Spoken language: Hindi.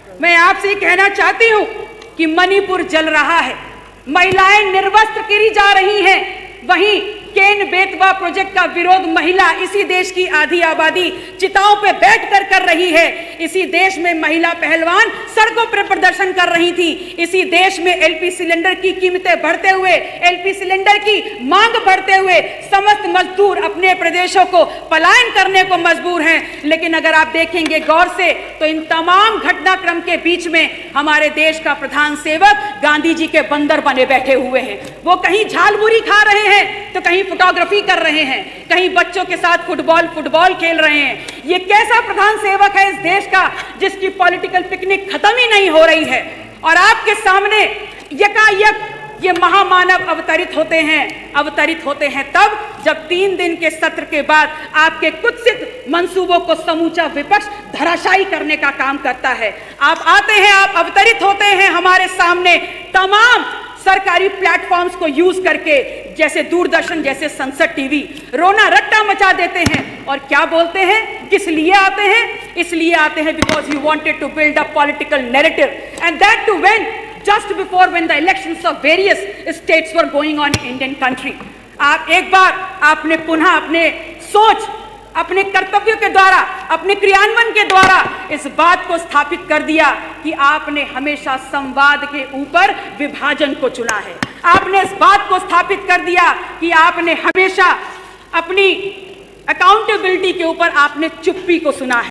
मैं आपसे कहना चाहती हूं कि मणिपुर जल रहा है, महिलाएं निर्वस्त्र गिरी जा रही हैं, वहीं केन बेतवा प्रोजेक्ट का विरोध महिला इसी देश की आधी आबादी चिताओं पे बैठकर कर रही है। इसी देश में महिला पहलवान सड़कों पर प्रदर्शन कर रही थी। इसी देश में एलपी सिलेंडर की कीमतें बढ़ते हुए, एलपी सिलेंडर की मांग बढ़ते हुए समस्त मजदूर अपने प्रदेशों को पलायन करने को मजबूर हैं। लेकिन अगर आप देखेंगे गौर से तो इन तमाम घटनाक्रम के बीच में हमारे देश का प्रधान सेवक गांधी जी के बंदर बने बैठे हुए हैं। वो कहीं झालमुरी खा रहे हैं तो कहीं फोटोग्राफी कर रहे हैं, कहीं बच्चों के साथ फुटबॉल खेल रहे हैं। ये कैसा प्रधान सेवक है इस देश का जिसकी पॉलिटिकल पिकनिक खत्म ही नहीं हो रही है? और आपके सामने यकायक ये महामानव अवतरित होते हैं तब जब 3 दिन के सत्र के बाद आपके कुत्सित मंसूबों को समूचा विपक्ष धराशायी करने का काम करता है। आप आते हैं, आप अवतरित होते हैं हमारे सामने तमाम सरकारी प्लेटफॉर्म्स को यूज करके, जैसे दूरदर्शन, जैसे संसद टीवी, रोना रट्टा मचा देते हैं। और क्या बोलते हैं, किस लिए आते हैं? इसलिए आते हैं because you wanted to build a political narrative and that too when just before when the elections of various states were going on in Indian country। आप एक बार आपने पुनः अपने सोच, अपने कर्तव्यों के द्वारा, अपने क्रियान्वयन के द्वारा इस बात को स्थापित कर दिया कि आपने हमेशा संवाद के ऊपर विभाजन को चुना है। आपने इस बात को स्थापित कर दिया कि आपने हमेशा अपनी अकाउंटेबिलिटी के ऊपर आपने चुप्पी को सुना है।